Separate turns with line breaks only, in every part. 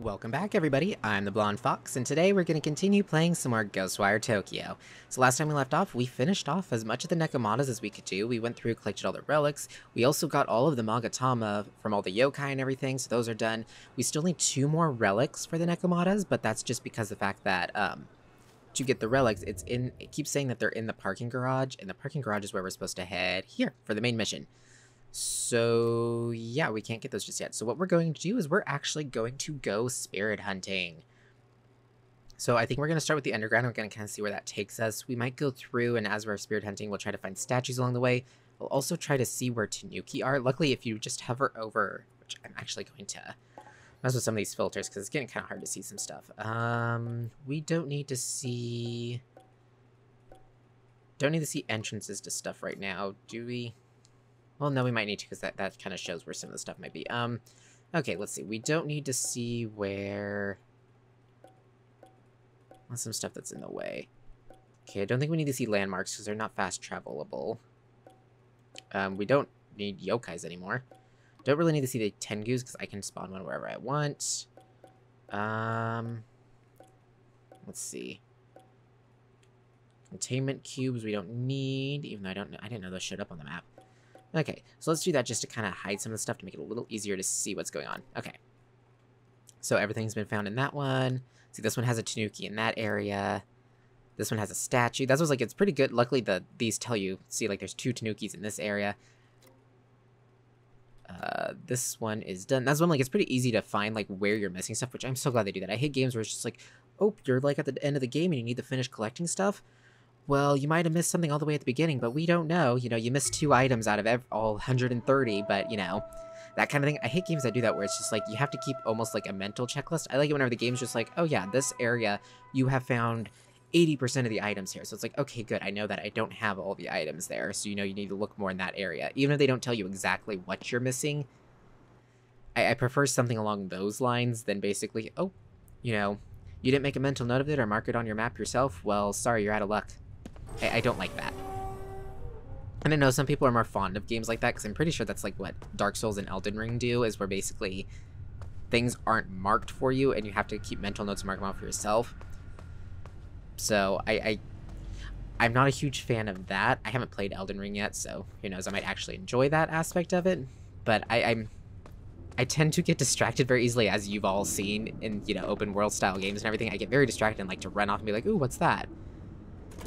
Welcome back, everybody. I'm the Blonde Fox, and today we're going to continue playing some more Ghostwire Tokyo. So last time we left off, we finished off as much of the Nekomatas as we could do. We went through, collected all the relics. We also got all of the Magatama from all the yokai and everything, so those are done. We still need 2 more relics for the Nekomatas, but that's just because of the fact that to get the relics, it keeps saying that they're in the parking garage, and the parking garage is where we're supposed to head here for the main mission. So, yeah, we can't get those just yet. So what we're going to do is we're actually going to go spirit hunting. So I think we're going to start with the underground. We're going to kind of see where that takes us. We might go through, and as we're spirit hunting, we'll try to find statues along the way. We'll also try to see where Tanuki are. Luckily, if you just hover over, which I'm actually going to mess with some of these filters, because it's getting kind of hard to see some stuff. We don't need to see entrances to stuff right now, do we? Well, no, we might need to, because that kind of shows where some of the stuff might be. Okay, let's see. We don't need to see where... Well, some stuff that's in the way. Okay, I don't think we need to see landmarks, because they're not fast travelable. We don't need yokais anymore. Don't really need to see the tengus, because I can spawn one wherever I want. Let's see. Containment cubes we don't need, even though I didn't know those showed up on the map. Okay, so let's do that just to kind of hide some of the stuff to make it a little easier to see what's going on. Okay. So everything's been found in that one. See, this one has a Tanuki in that area. This one has a statue. That was like, it's pretty good. Luckily, these tell you, see, like, there's 2 Tanukis in this area. This one is done. That's one, like, it's pretty easy to find, like, where you're missing stuff, which I'm so glad they do that. I hate games where it's just like, oh, you're, like, at the end of the game and you need to finish collecting stuff. Well, you might have missed something all the way at the beginning, but we don't know. You know, you missed 2 items out of all 130, but, you know, that kind of thing. I hate games that do that, where it's just like, you have to keep almost like a mental checklist. I like it whenever the game's just like, oh yeah, this area, you have found 80% of the items here. So it's like, okay, good, I know that I don't have all the items there, so you know you need to look more in that area. Even if they don't tell you exactly what you're missing, I prefer something along those lines than basically, oh, you know, you didn't make a mental note of it or mark it on your map yourself? Well, sorry, you're out of luck. I don't like that. And I know some people are more fond of games like that, because I'm pretty sure that's like what Dark Souls and Elden Ring do, is where basically things aren't marked for you and you have to keep mental notes and mark them out for yourself. So I'm not a huge fan of that. I haven't played Elden Ring yet, so who knows, I might actually enjoy that aspect of it. But I tend to get distracted very easily, as you've all seen in, you know, open world style games and everything. I get very distracted and like to run off and be like, ooh, what's that?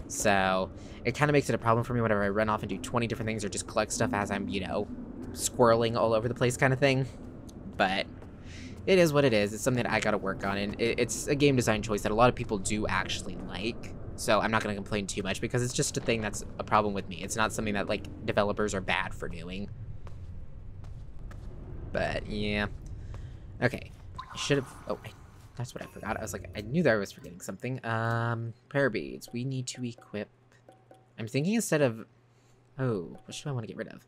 So it kind of makes it a problem for me whenever I run off and do 20 different things or just collect stuff as I'm, you know, squirreling all over the place kind of thing. But it is what it is. It's something that I gotta work on, and it's a game design choice that a lot of people do actually like. So I'm not gonna complain too much, because it's just a thing that's a problem with me. It's not something that, like, developers are bad for doing. But, yeah. Okay. I should have... Oh, that's what I forgot. I was like, I knew that I was forgetting something. Prayer beads. We need to equip... I'm thinking instead of... Oh, what should I want to get rid of?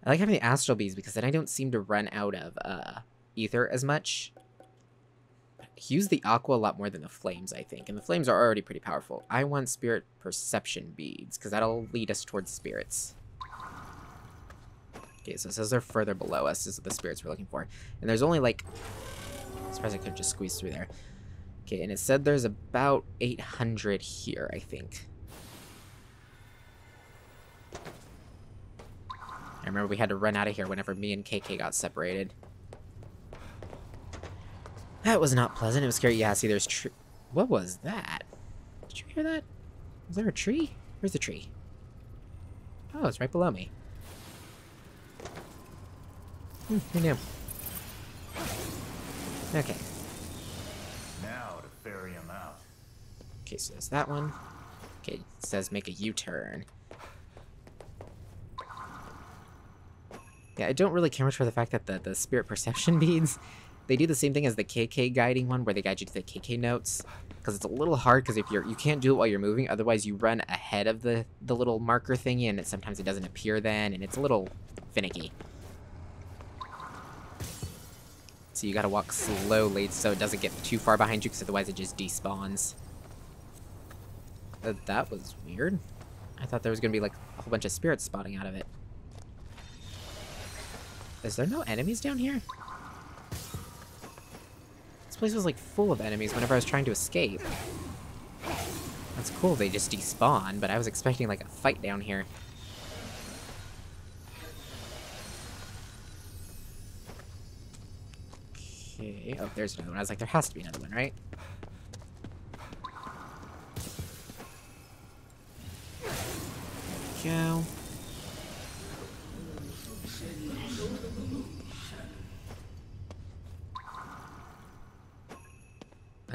I like having the astral beads, because then I don't seem to run out of, ether as much. I use the aqua a lot more than the flames, I think. And the flames are already pretty powerful. I want spirit perception beads, because that'll lead us towards spirits. Okay, so it says they're further below us, is the spirits we're looking for. And there's only, like... I'm surprised I couldn't just squeeze through there. Okay, and it said there's about 800 here, I think. I remember we had to run out of here whenever me and KK got separated. That was not pleasant. It was scary. Yeah, see, there's tree. What was that? Did you hear that? Was there a tree? Where's the tree? Oh, it's right below me. Who knew? Okay.
Now to ferry him out.
Okay, so there's that one. Okay, it says make a U-turn. Yeah, I don't really care much for the fact that the spirit perception beads, they do the same thing as the KK guiding one, where they guide you to the KK notes. Because it's a little hard, because if you can't do it while you're moving, otherwise you run ahead of the little marker thingy, and sometimes it doesn't appear then, and it's a little finicky. So you gotta walk slowly so it doesn't get too far behind you, because otherwise it just despawns. That was weird. I thought there was gonna be like a whole bunch of spirits spotting out of it. Is there no enemies down here? place was like full of enemies whenever I was trying to escape. That's cool, they just despawn, but I was expecting like a fight down here. Okay, oh, there's another one. I was like, there has to be another one, right? There we go.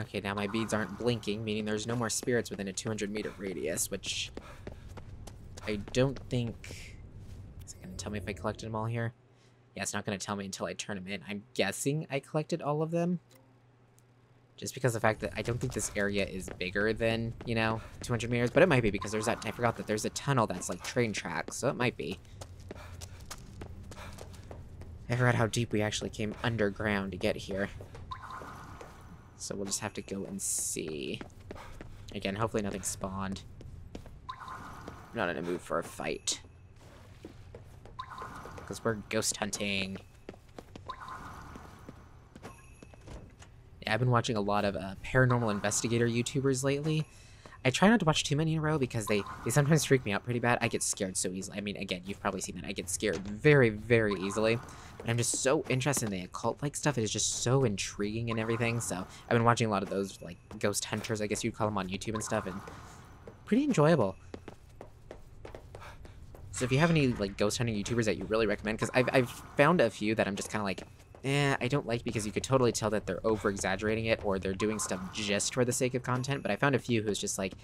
Okay, now my beads aren't blinking, meaning there's no more spirits within a 200-meter radius, which I don't think... Is it going to tell me if I collected them all here? Yeah, it's not going to tell me until I turn them in. I'm guessing I collected all of them. Just because of the fact that I don't think this area is bigger than, you know, 200 meters, but it might be because there's that... I forgot that there's a tunnel that's like train tracks, so it might be. I forgot how deep we actually came underground to get here. So we'll just have to go and see. Again, hopefully nothing spawned. I'm not in a mood for a fight. Because we're ghost hunting. Yeah, I've been watching a lot of paranormal investigator YouTubers lately. I try not to watch too many in a row because they sometimes freak me out pretty bad. I get scared so easily. I mean, again, you've probably seen that. I get scared very, very easily. But I'm just so interested in the occult-like stuff. It is just so intriguing and everything. So I've been watching a lot of those, like, ghost hunters, I guess you'd call them, on YouTube and stuff. And pretty enjoyable. So if you have any, like, ghost hunting YouTubers that you really recommend, because I've found a few that I'm just kind of like, I don't like, because you could totally tell that they're over-exaggerating it, or they're doing stuff just for the sake of content, but I found a few who's just like,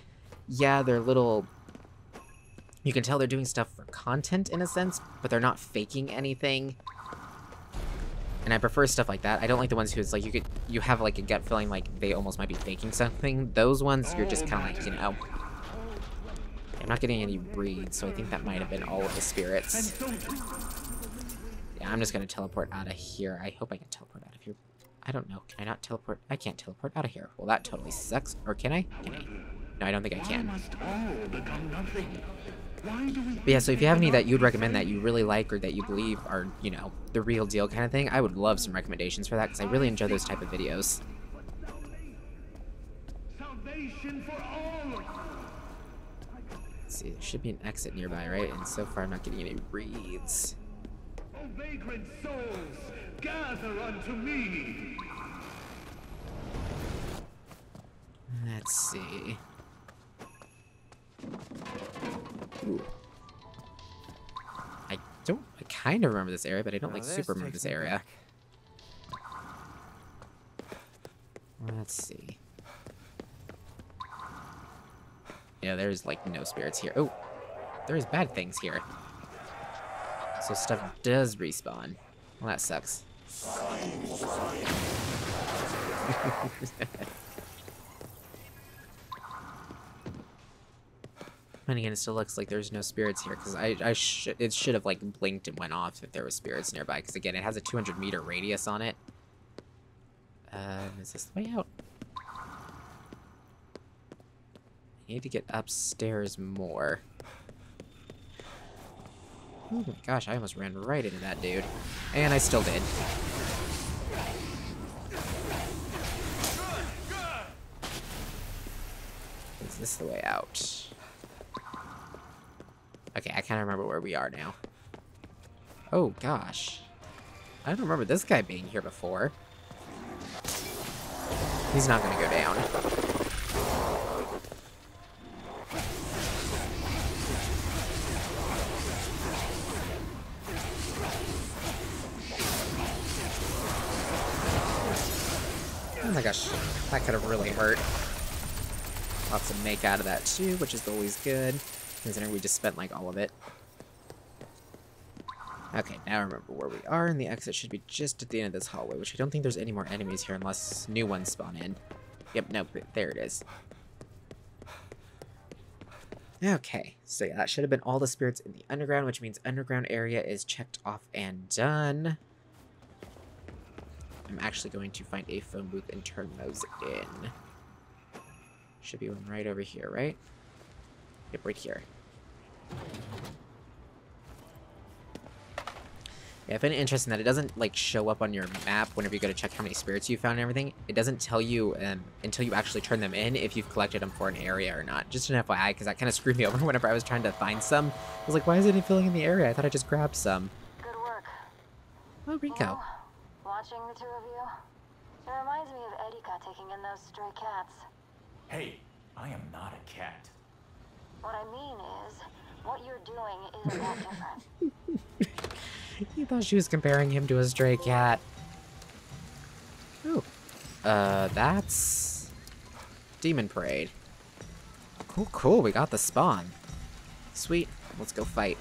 yeah, they're little... You can tell they're doing stuff for content, in a sense, but they're not faking anything. And I prefer stuff like that. I don't like the ones who's like, you have like a gut feeling like they almost might be faking something. Those ones, you're just kind of like, you know... I'm not getting any reads, so I think that might have been all of the spirits. Yeah, I'm just gonna teleport out of here. I hope I can teleport out of here. I don't know. Can I not teleport? I can't teleport out of here. Well, that totally sucks. Or can I? Can I? No, I don't think I can. But yeah, so if you have any that you'd recommend that you really like or that you believe are, you know, the real deal kind of thing, I would love some recommendations for that, because I really enjoy those type of videos. Let's see, there should be an exit nearby, right? And so far I'm not getting any reads.
O vagrant souls, gather unto me.
Let's see. Ooh. I kind of remember this area, but I don't like super remember this area. Let's see. Yeah, there's like no spirits here. Oh, there's bad things here. So stuff does respawn. Well, that sucks. And again, it still looks like there's no spirits here, because it should have like blinked and went off if there was spirits nearby, because again, it has a 200-meter radius on it. Is this the way out? I need to get upstairs more. Oh my gosh, I almost ran right into that dude. And I still did. Is this the way out? Okay, I kind of remember where we are now. Oh gosh. I don't remember this guy being here before. He's not gonna go down. Oh my gosh, that could have really hurt. Lots of make out of that too, which is always good, considering we just spent like all of it. Okay, now I remember where we are, and the exit should be just at the end of this hallway, which I don't think there's any more enemies here unless new ones spawn in. Yep, nope, there it is. Okay, so yeah, that should have been all the spirits in the underground, which means underground area is checked off and done. I'm actually going to find a phone booth and turn those in. Should be one right over here, right? Yep, right here. Yeah, I find it interesting that it doesn't, like, show up on your map whenever you go to check how many spirits you found and everything. It doesn't tell you until you actually turn them in if you've collected them for an area or not. Just an FYI, because that kind of screwed me over whenever I was trying to find some. I was like, why isn't it filling in the area? I thought I just grabbed some.
Good work.
Oh, Rico.
You know, watching the two of you, it reminds me of Erika taking in those stray cats.
Hey, I am not a cat.
What I mean is, what you're doing isn't that different.
He thought she was comparing him to a stray cat. Ooh. That's... Demon Parade. Cool, cool, we got the spawn. Sweet, let's go fight.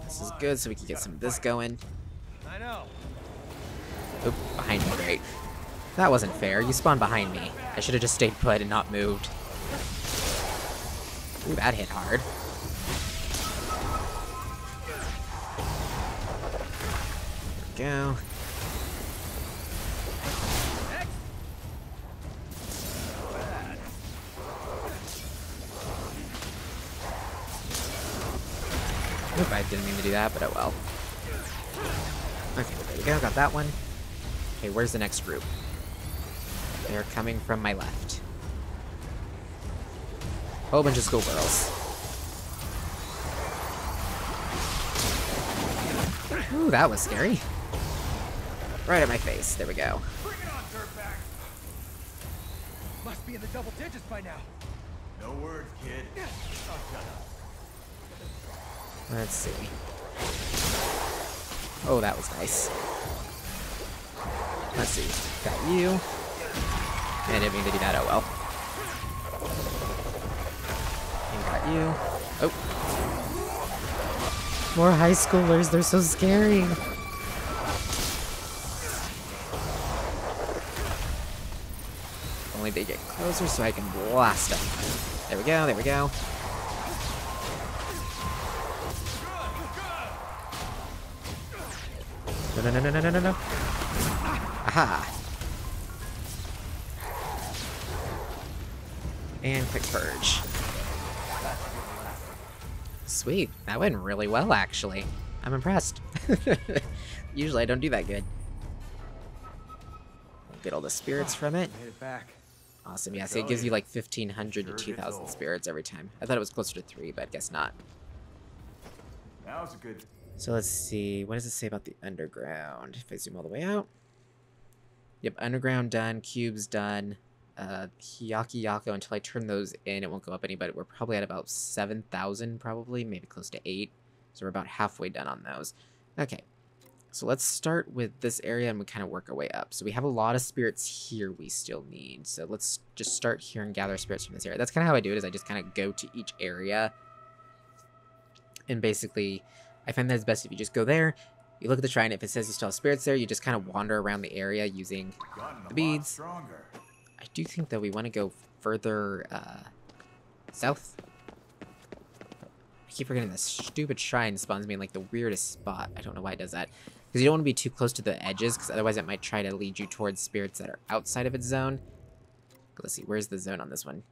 This is good, so we can get some of this going.
I know.
Oop, behind me, great. That wasn't fair, you spawned behind me. I should have just stayed put and not moved. Ooh, that hit hard. There we go. Oop, I didn't mean to do that, but oh well. Okay, there we go, got that one. Okay, where's the next group? They're coming from my left. Whole bunch of schoolgirls. Ooh, that was scary. Right at my face. There we go.
Bring it on, dirtbag. Must be in the double digits by now.
No words, kid. Oh, shut up.
Let's see. Oh, that was nice. Let's see. Got you. I didn't mean to do that. Oh well. And got you. Oh. More high schoolers. They're so scary. Only they get closer so I can blast them. There we go. There we go. No, no, no, no, no, no, no, no. Aha. And quick purge. Sweet. That went really well, actually. I'm impressed. Usually I don't do that good. Get all the spirits from it.
Made it back.
Awesome. Yeah, so it gives you like 1,500 to 2,000 spirits every time. I thought it was closer to 3, but I guess not.
That was a good.
So let's see. What does it say about the underground? If I zoom all the way out. Yep, underground done. Cubes done. Hiyaki Yako, until I turn those in, it won't go up any, but we're probably at about 7,000, probably, maybe close to 8. So we're about halfway done on those. Okay, so let's start with this area and we kind of work our way up. So we have a lot of spirits here we still need. So let's just start here and gather spirits from this area. That's kind of how I do it, is I just kind of go to each area. And basically, I find that it's best if you just go there, you look at the shrine, if it says you still have spirits there, you just kind of wander around the area using the beads.
Stronger.
I do think that we want to go further south. I keep forgetting this stupid shrine spawns me in like the weirdest spot. I don't know why it does that. Because you don't want to be too close to the edges, because otherwise it might try to lead you towards spirits that are outside of its zone. Let's see, where's the zone on this one?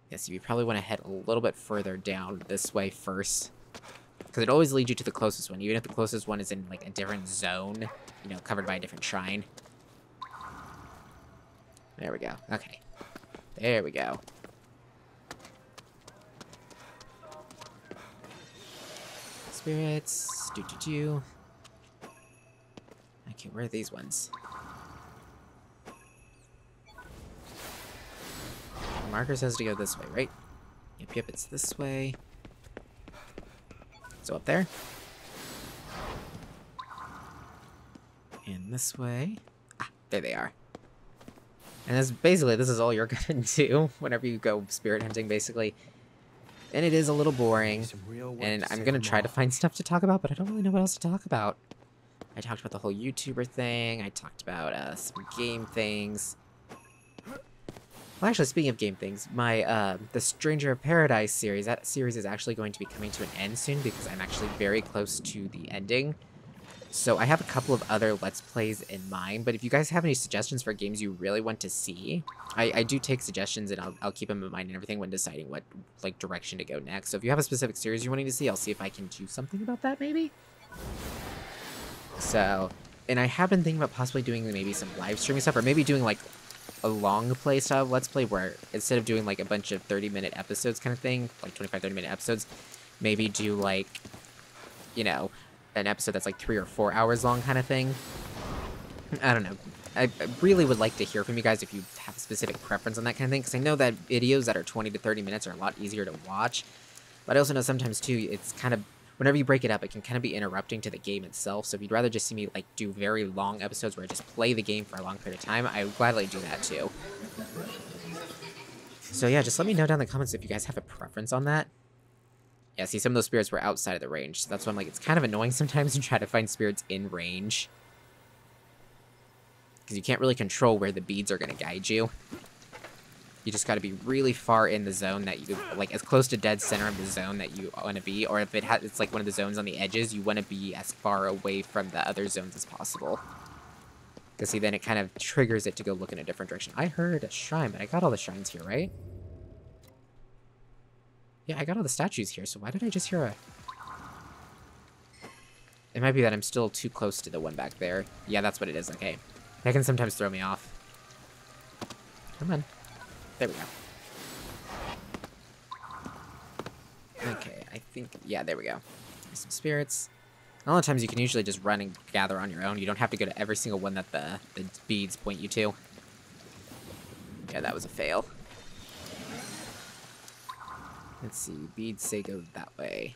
Yeah, so you probably want to head a little bit further down this way first. Because it always leads you to the closest one, even if the closest one is in like a different zone, you know, covered by a different shrine. There we go. Okay. There we go. Spirits. Do. Okay, where are these ones? The marker says to go this way, right? Yep, it's this way. So up there. And this way. Ah, there they are. And that's basically, this is all you're gonna do whenever you go spirit hunting, basically. And it is a little boring. And I'm gonna try to find stuff to talk about, but I don't really know what else to talk about. I talked about the whole YouTuber thing. I talked about some game things. Well, actually, speaking of game things, my the Stranger of Paradise series, that series is actually going to be coming to an end soon because I'm actually very close to the ending. So I have a couple of other Let's Plays in mind, but if you guys have any suggestions for games you really want to see, I do take suggestions and I'll keep them in mind and everything when deciding what like direction to go next. So if you have a specific series you're wanting to see, I'll see if I can do something about that maybe. So, and I have been thinking about possibly doing maybe some live streaming stuff, or maybe doing like a long play style Let's Play where instead of doing like a bunch of 30-minute episodes kind of thing, like 25-30-minute episodes, maybe do like, you know, an episode that's like 3 or 4 hours long kind of thing. I don't know. I really would like to hear from you guys if you have a specific preference on that kind of thing, because I know that videos that are 20 to 30 minutes are a lot easier to watch, but I also know sometimes too, it's kind of, whenever you break it up, it can kind of be interrupting to the game itself, so if you'd rather just see me like do very long episodes where I just play the game for a long period of time, I would gladly do that too. So yeah, just let me know down in the comments if you guys have a preference on that. Yeah, see, some of those spirits were outside of the range, so that's why I'm like, it's kind of annoying sometimes to try to find spirits in range. Because you can't really control where the beads are going to guide you. You just got to be really far in the zone that you, like, as close to dead center of the zone that you want to be, or if it's like one of the zones on the edges, you want to be as far away from the other zones as possible. Because see, then it kind of triggers it to go look in a different direction. I heard a shrine, but I got all the shrines here, right? Yeah, I got all the statues here, so why did I just hear a... It might be that I'm still too close to the one back there. Yeah, that's what it is, okay. That can sometimes throw me off. Come on. There we go. Okay, I think... Yeah, there we go. There's some spirits. A lot of times you can usually just run and gather on your own. You don't have to go to every single one that the beads point you to. Yeah, that was a fail. Let's see, beads say go that way.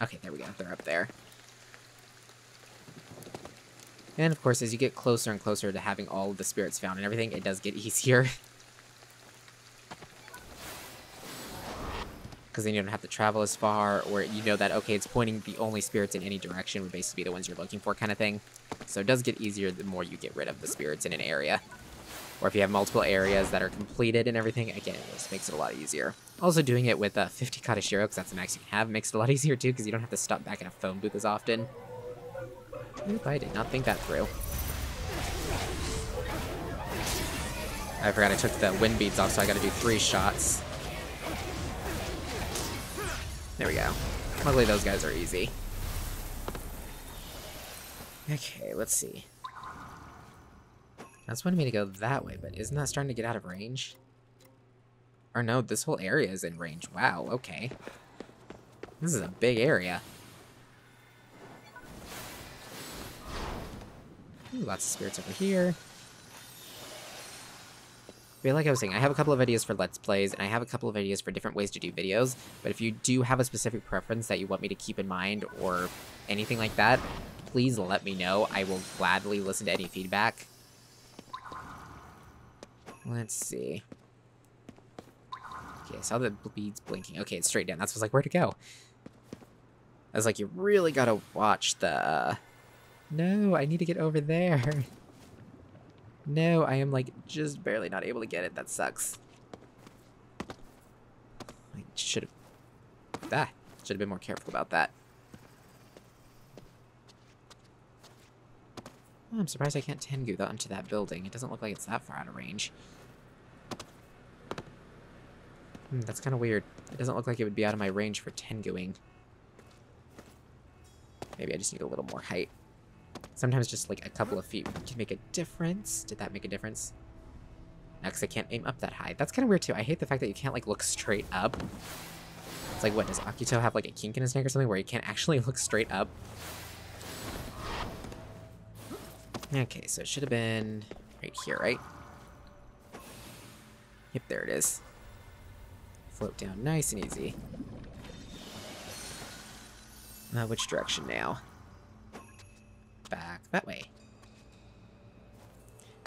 Okay, there we go, they're up there. And of course, as you get closer and closer to having all of the spirits found and everything, it does get easier. Because then you don't have to travel as far, or you know that, okay, it's pointing the only spirits in any direction would basically be the ones you're looking for kind of thing. So it does get easier the more you get rid of the spirits in an area. Or if you have multiple areas that are completed and everything, again, it just makes it a lot easier. Also doing it with 50 Katashiro, because that's the max you can have, makes it a lot easier too, because you don't have to stop back in a phone booth as often. Oop, I did not think that through. I forgot I took the wind beads off, so I gotta do 3 shots. There we go. Luckily those guys are easy. Okay, let's see. That's wanting me to go that way, but isn't that starting to get out of range? Or no, this whole area is in range. Wow, okay. This is a big area. Ooh, lots of spirits over here. But like I was saying, I have a couple of ideas for Let's Plays, and I have a couple of ideas for different ways to do videos, but if you do have a specific preference that you want me to keep in mind, or anything like that, please let me know. I will gladly listen to any feedback. Let's see. Okay, I saw the beads blinking. Okay, it's straight down. That's what's like, where'd it go? I was like, you really gotta watch the... No, I need to get over there. No, I am like just barely not able to get it. That sucks. I should have been more careful about that. Oh, I'm surprised I can't Tengu onto that building. It doesn't look like it's that far out of range. That's kind of weird. It doesn't look like it would be out of my range for Tenguing. Maybe I just need a little more height. Sometimes just like a couple of feet can make a difference. Did that make a difference? No, because I can't aim up that high. That's kind of weird too. I hate the fact that you can't like look straight up. It's like, what, does Akito have like a kink in his neck or something where he can't actually look straight up? Okay, so it should have been right here, right? Yep, there it is. Float down nice and easy. Which direction now? Back that way.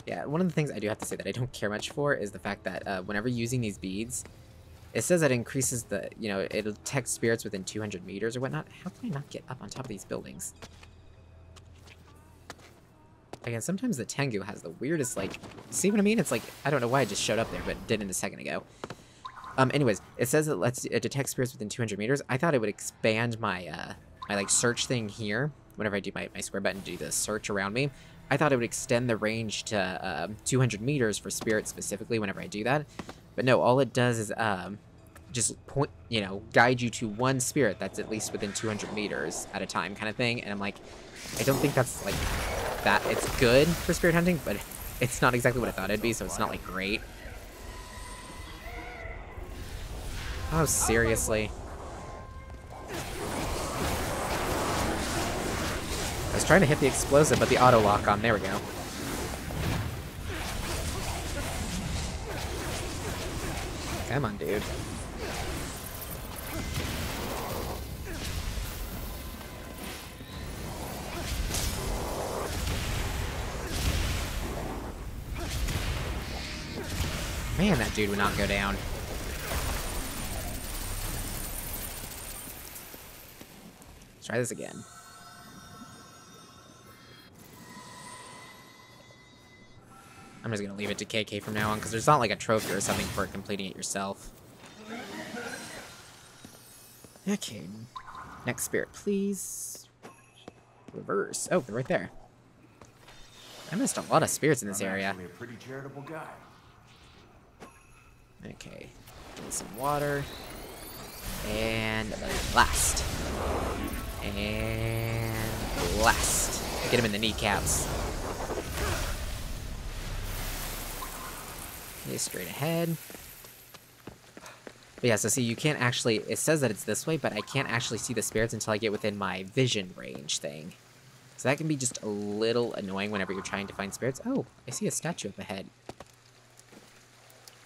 Yeah, one of the things I do have to say that I don't care much for is the fact that whenever using these beads, it says that it increases the, you know, it'll detect spirits within 200 meters or whatnot. How can I not get up on top of these buildings? Again, sometimes the Tengu has the weirdest, like, see what I mean? It's like, I don't know why it just showed up there, but it didn't a second ago. Anyways, it says it detects spirits within 200 meters. I thought it would expand my, my, like, search thing here. Whenever I do my square button to do the search around me. I thought it would extend the range to, 200 meters for spirits specifically whenever I do that. But no, all it does is, just point, guide you to one spirit that's at least within 200 meters at a time kind of thing. And I'm like, I don't think that's, like, that. It's good for spirit hunting, but it's not exactly what I thought it'd be, so it's not, like, great. Oh, seriously. I was trying to hit the explosive, but the auto lock on. There we go. Come on, dude. Man, that dude would not go down. Let's try this again. I'm just gonna leave it to KK from now on, because there's not like a trophy or something for completing it yourself. Okay. Next spirit, please. Reverse. Oh, they're right there. I missed a lot of spirits in this area.
Actually a pretty charitable guy.
Okay. Get some water. And blast. And blast. Get him in the kneecaps. Okay, straight ahead. But yeah, so see, you can't actually... It says that it's this way, but I can't actually see the spirits until I get within my vision range thing. So that can be just a little annoying whenever you're trying to find spirits. Oh, I see a statue up ahead.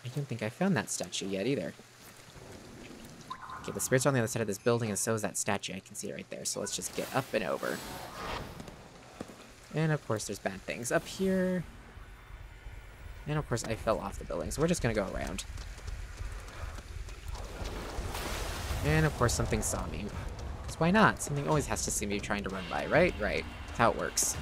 I don't think I found that statue yet either. Okay, the spirits are on the other side of this building, and so is that statue. I can see it right there. So let's just get up and over. And of course, there's bad things up here. And of course, I fell off the building, so we're just gonna go around. And of course, something saw me. Because why not? Something always has to see me trying to run by, right? Right. That's how it works.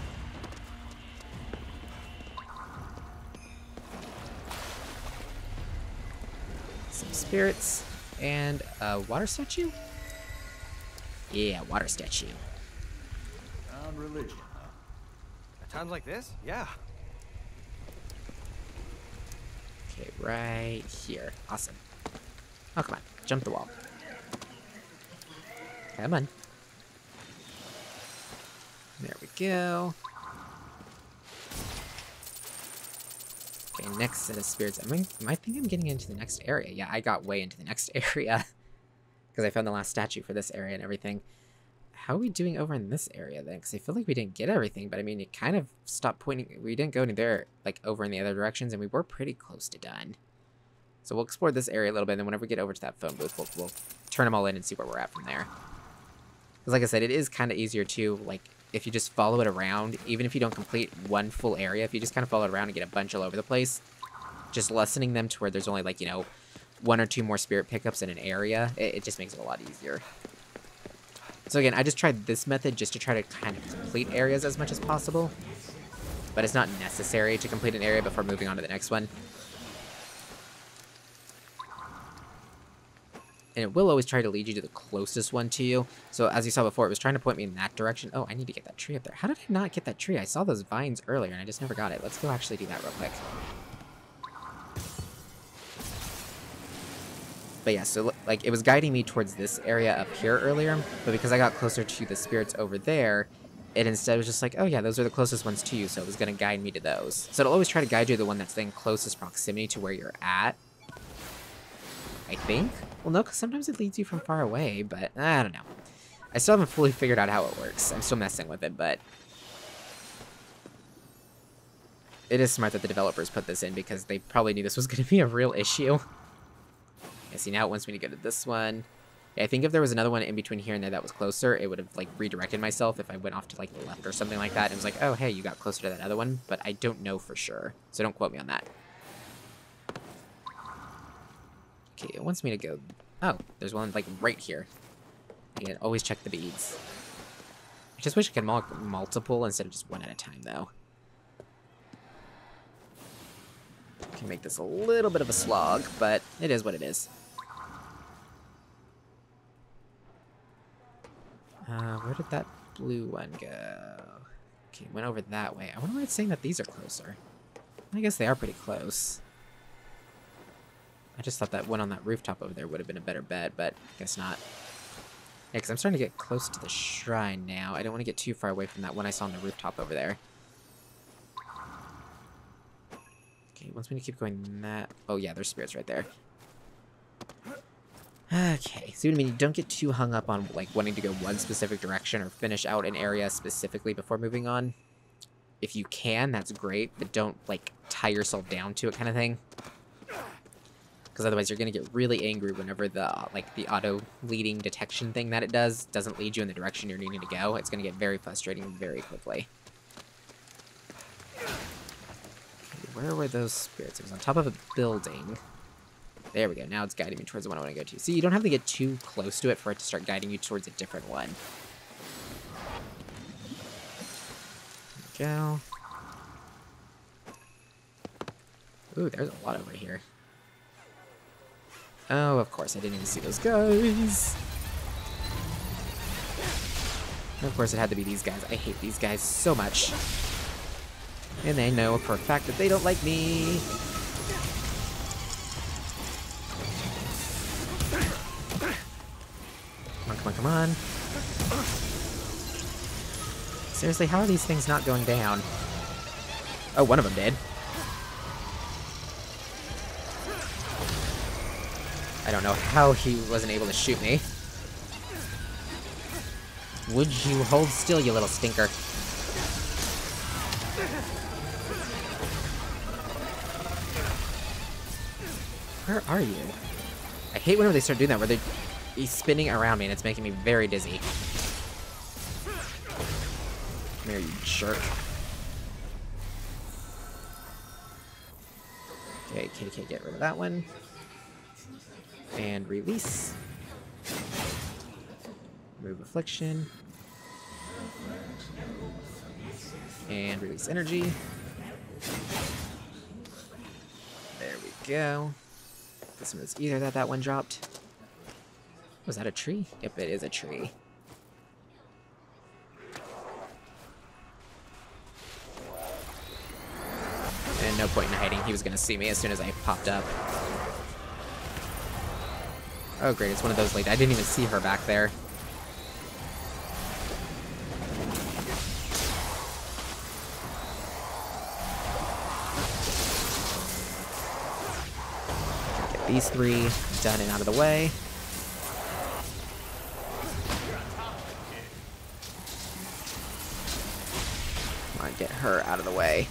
Some spirits. And a water statue? Yeah, water statue.
Found religion, huh?
At times like this? Yeah.
Okay, right here. Awesome. Oh, come on. Jump the wall. Come on. There we go. Okay, next set of spirits. I think I'm getting into the next area. Yeah, I got way into the next area. Because I found the last statue for this area and everything. How are we doing over in this area then? Because I feel like we didn't get everything, but I mean, it kind of stopped pointing. We didn't go any there, like, over in the other directions, and we were pretty close to done. So we'll explore this area a little bit, and then whenever we get over to that phone booth, we'll turn them all in and see where we're at from there. Because like I said, it is kind of easier too, like, if you just follow it around, even if you don't complete one full area, if you just kind of follow it around and get a bunch all over the place, just lessening them to where there's only, like, you know, 1 or 2 more spirit pickups in an area, it just makes it a lot easier. So again, I just tried this method just to try to kind of complete areas as much as possible. But it's not necessary to complete an area before moving on to the next one. And it will always try to lead you to the closest one to you. So as you saw before, it was trying to point me in that direction. Oh, I need to get that tree up there. How did I not get that tree? I saw those vines earlier and I just never got it. Let's go actually do that real quick. But yeah, so like it was guiding me towards this area up here earlier, but because I got closer to the spirits over there, it instead was just like, oh yeah, those are the closest ones to you, so it was going to guide me to those. So it'll always try to guide you to the one that's in closest proximity to where you're at. I think? Well, no, because sometimes it leads you from far away, but I don't know. I still haven't fully figured out how it works. I'm still messing with it, but it is smart that the developers put this in because they probably knew this was going to be a real issue. Yeah, see, now it wants me to go to this one. Yeah, I think if there was another one in between here and there that was closer, it would have, like, redirected myself if I went off to, like, the left or something like that. And it was like, oh, hey, you got closer to that other one, but I don't know for sure. So don't quote me on that. Okay, it wants me to go... Oh, there's one, like, right here. Again, always check the beads. I just wish I could multiple instead of just one at a time, though. Can make this a little bit of a slog, but it is what it is. where did that blue one go? Okay, went over that way. I wonder why it's saying that these are closer. I guess they are pretty close. I just thought that one on that rooftop over there would have been a better bet, but I guess not. Yeah, because I'm starting to get close to the shrine now. I don't want to get too far away from that one I saw on the rooftop over there. Okay, wants me to keep going that... Oh yeah, there's spirits right there. Okay, see what I mean? You don't get too hung up on, like, wanting to go one specific direction or finish out an area specifically before moving on. If you can, that's great, but don't, like, tie yourself down to it kind of thing. Because otherwise you're going to get really angry whenever the, like, the auto-leading detection thing that it does doesn't lead you in the direction you're needing to go. It's going to get very frustrating very quickly. Okay, where were those spirits? It was on top of a building. There we go. Now it's guiding me towards the one I want to go to. See, you don't have to get too close to it for it to start guiding you towards a different one. There we go. Ooh, there's a lot over here. Oh, of course, I didn't even see those guys. And of course, it had to be these guys. I hate these guys so much. And they know for a fact that they don't like me. Come on, come on. Seriously, how are these things not going down? Oh, one of them did. I don't know how he wasn't able to shoot me. Would you hold still, you little stinker? Where are you? I hate whenever they start doing that, where he's spinning around me and it's making me very dizzy. Come here, you jerk. Okay, KDK, get rid of that one. And release. Remove affliction. And release energy. There we go. This one is either that one dropped. Was that a tree? Yep, it is a tree. And no point in hiding. He was going to see me as soon as I popped up. Oh great, it's one of those like I didn't even see her back there. Get these three done and out of the way. Come on, get her out of the way.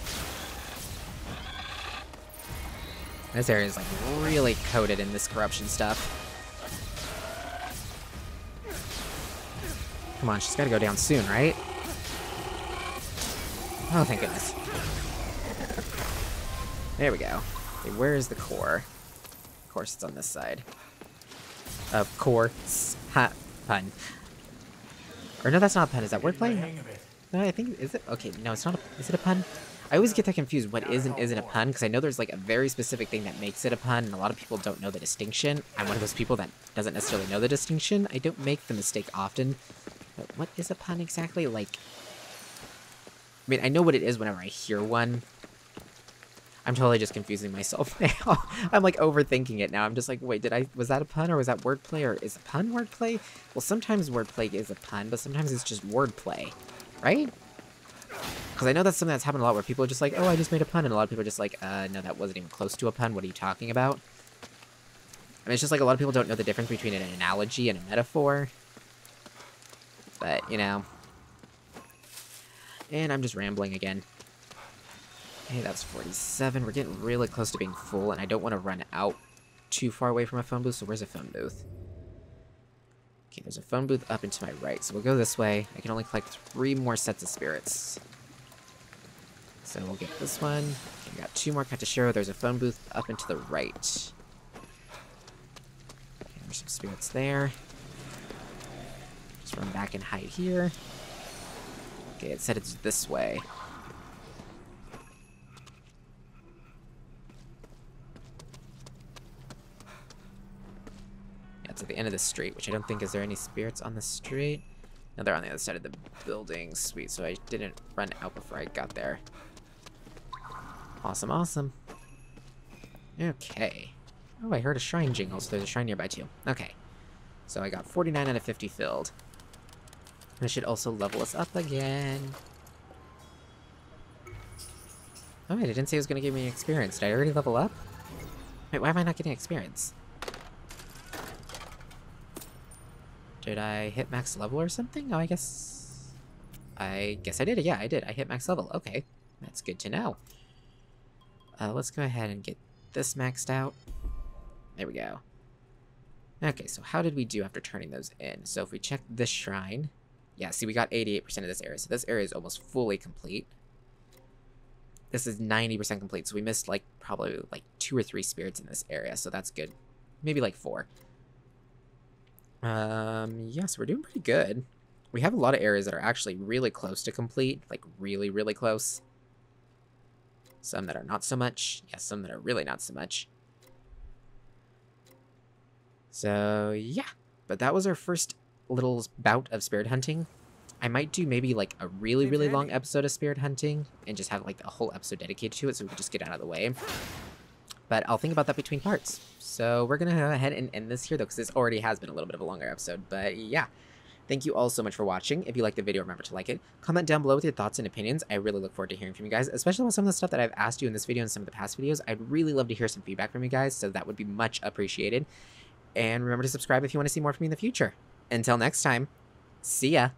This area is like really coated in this corruption stuff. Come on, she's gotta go down soon, right? Oh, thank goodness. There we go. Okay, where is the core? Of course, it's on this side. Of course. Ha. Pun. Or no, that's not a pun. Is that wordplay? No, I think... Is it? Okay, no, it's not a... Is it a pun? I always get that confused. What is and isn't a pun? Because I know there's like a very specific thing that makes it a pun, and a lot of people don't know the distinction. I'm one of those people that doesn't necessarily know the distinction. I don't make the mistake often. But what is a pun exactly? Like... I mean, I know what it is whenever I hear one. I'm totally just confusing myself now. I'm like overthinking it now. I'm just like, wait, was that a pun or was that wordplay, or is a pun wordplay? Well, sometimes wordplay is a pun, but sometimes it's just wordplay, right? Because I know that's something that's happened a lot where people are just like, oh, I just made a pun, and a lot of people are just like, no, that wasn't even close to a pun. What are you talking about? I mean, it's just like a lot of people don't know the difference between an analogy and a metaphor. But, you know. And I'm just rambling again. Hey, that's 47. We're getting really close to being full, and I don't want to run out too far away from a phone booth, so where's a phone booth? Okay, there's a phone booth up and to my right, so we'll go this way. I can only collect 3 more sets of spirits. So we'll get this one. Okay, we got 2 more Katashiro. There's a phone booth up and to the right. Okay, there's some spirits there. Just run back and hide here. Okay, it said it's this way. Yeah, it's at the end of the street, which I don't think... Is there any spirits on the street? Now they're on the other side of the building. Sweet, so I didn't run out before I got there. Awesome, awesome. Okay. Oh, I heard a shrine jingle, so there's a shrine nearby too. Okay. So I got 49 out of 50 filled. This should also level us up again. Oh wait, I didn't say it was going to give me experience. Did I already level up? Wait, why am I not getting experience? Did I hit max level or something? Oh, I guess I did. Yeah, I did. I hit max level. Okay, that's good to know. Let's go ahead and get this maxed out. There we go. Okay, so how did we do after turning those in? So if we check this shrine... Yeah, see, we got 88% of this area. So this area is almost fully complete. This is 90% complete, so we missed, like, probably, like, 2 or 3 spirits in this area, so that's good. Maybe, like, 4. Yeah, so we're doing pretty good. We have a lot of areas that are actually really close to complete. Like, really, really close. Some that are not so much. Yeah, some that are really not so much. So, yeah. But that was our first little bout of spirit hunting. I might do maybe like a really, really long episode of spirit hunting and just have like a whole episode dedicated to it so we can just get out of the way. But I'll think about that between parts. So we're going to go ahead and end this here though, because this already has been a little bit of a longer episode. But yeah, thank you all so much for watching. If you liked the video, remember to like it. Comment down below with your thoughts and opinions. I really look forward to hearing from you guys, especially about some of the stuff that I've asked you in this video and some of the past videos. I'd really love to hear some feedback from you guys, so that would be much appreciated. And remember to subscribe if you want to see more from me in the future. Until next time, see ya!